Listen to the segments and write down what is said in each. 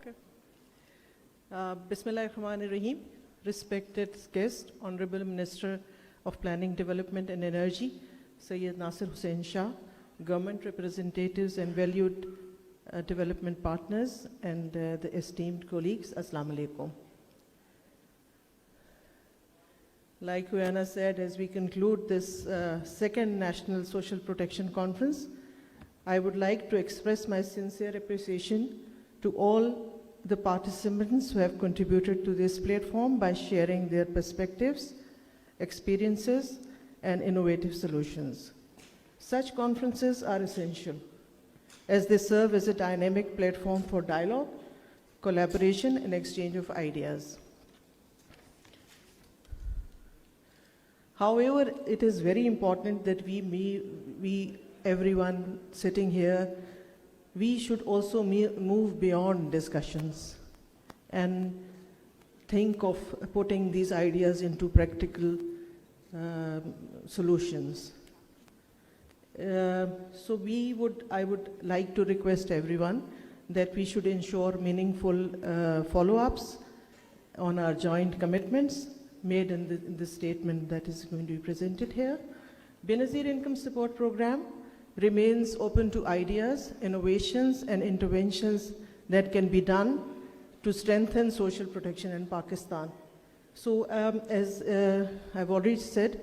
Okay. Bismillahirrahmanirrahim. Respected guest, Honorable Minister of Planning, Development and Energy, Sayyid Nasir Hussain Shah, government representatives and valued development partners, and the esteemed colleagues, Assalamu alaikum. Like Rubina said, as we conclude this second National Social Protection Conference, I would like to express my sincere appreciation to all the participants who have contributed to this platform by sharing their perspectives, experiences, and innovative solutions. Such conferences are essential as they serve as a dynamic platform for dialogue, collaboration, and exchange of ideas. However, it is very important that everyone sitting here, we should also move beyond discussions and think of putting these ideas into practical solutions. So I would like to request everyone that we should ensure meaningful follow-ups on our joint commitments made in the statement that is going to be presented here. Benazir Income Support Program remains open to ideas, innovations, and interventions that can be done to strengthen social protection in Pakistan. So as I've already said,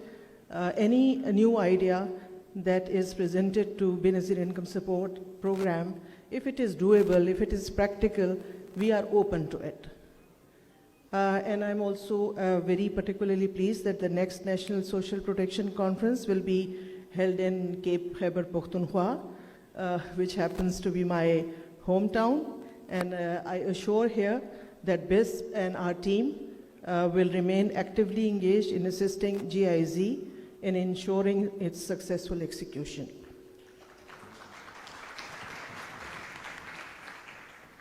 any new idea that is presented to Benazir Income Support Program, if it is doable, if it is practical, we are open to it. And I'm also very particularly pleased that the next National Social Protection Conference will be held in Cape Khyber Pakhtunkhwa, which happens to be my hometown. And I assure here that BISP and our team will remain actively engaged in assisting GIZ in ensuring its successful execution.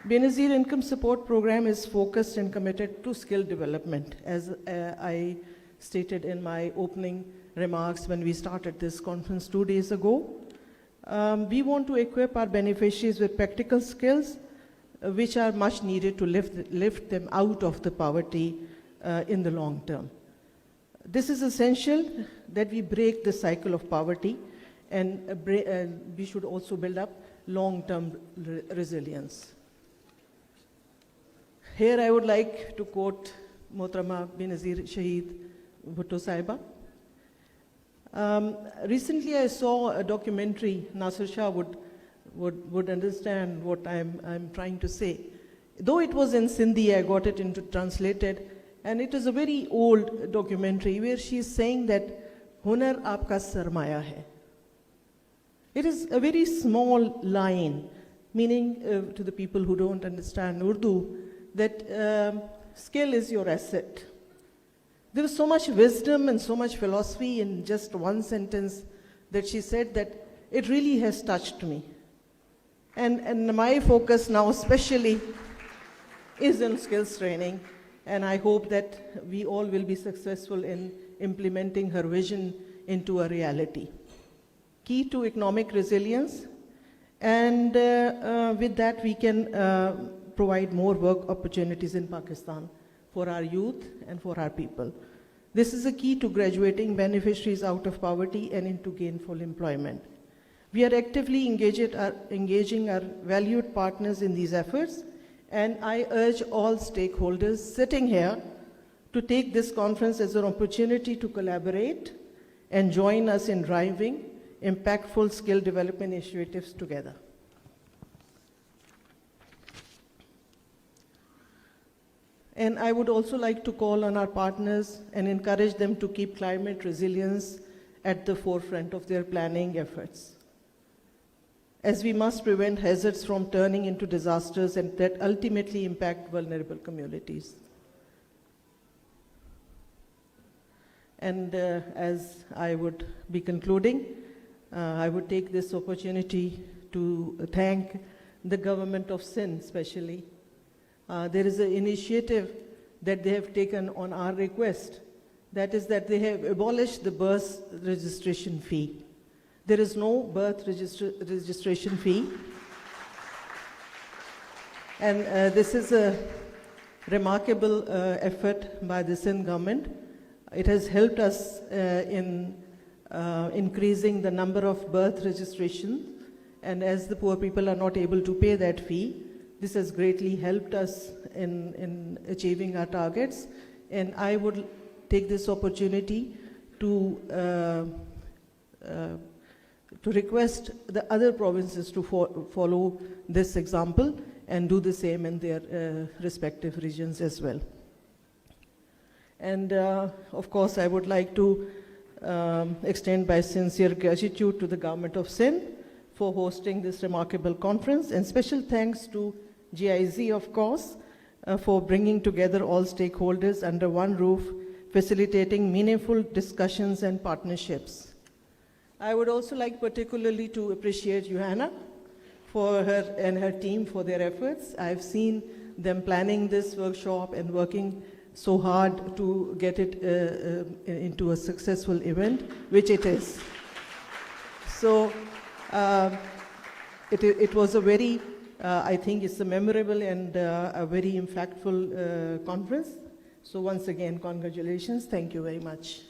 Benazir Income Support Program is focused and committed to skill development, as I stated in my opening remarks when we started this conference 2 days ago. We want to equip our beneficiaries with practical skills which are much needed to lift them out of the poverty in the long term. This is essential that we break the cycle of poverty, and we should also build up long-term resilience. Here I would like to quote Mohtarama Benazir Shaheed Bhutto Sahiba. Recently I saw a documentary. Nasir Shah would understand what I'm trying to say. Though it was in Sindhi, I got it into translated, and it is a very old documentary where she is saying that Hunar aapka sarmaya hai. It is a very small line, meaning to the people who don't understand Urdu, that skill is your asset. There was so much wisdom and so much philosophy in just one sentence that she said that it really has touched me. And my focus now especially is on skills training, and I hope that we all will be successful in implementing her vision into a reality. Key to economic resilience, and with that we can provide more work opportunities in Pakistan for our youth and for our people. This is a key to graduating beneficiaries out of poverty and into gainful employment. We are actively engaging our valued partners in these efforts, and I urge all stakeholders sitting here to take this conference as an opportunity to collaborate and join us in driving impactful skill development initiatives together. And I would also like to call on our partners and encourage them to keep climate resilience at the forefront of their planning efforts, as we must prevent hazards from turning into disasters and that ultimately impact vulnerable communities. And as I would be concluding, I would take this opportunity to thank the government of Sindh especially. There is an initiative that they have taken on our request, that is that they have abolished the birth registration fee. There is no birth registration fee. And this is a remarkable effort by the Sindh government. It has helped us in increasing the number of birth registrations, and as the poor people are not able to pay that fee, this has greatly helped us in achieving our targets. And I would take this opportunity to request the other provinces to follow this example and do the same in their respective regions as well. And of course, I would like to extend my sincere gratitude to the Government of Sindh for hosting this remarkable conference, and special thanks to GIZ, of course, for bringing together all stakeholders under one roof, facilitating meaningful discussions and partnerships. I would also like particularly to appreciate Johanna for her and her team for their efforts. I've seen them planning this workshop and working so hard to get it into a successful event, which it is. So it was a very, I think it's a memorable and a very impactful conference. So once again, congratulations. Thank you very much.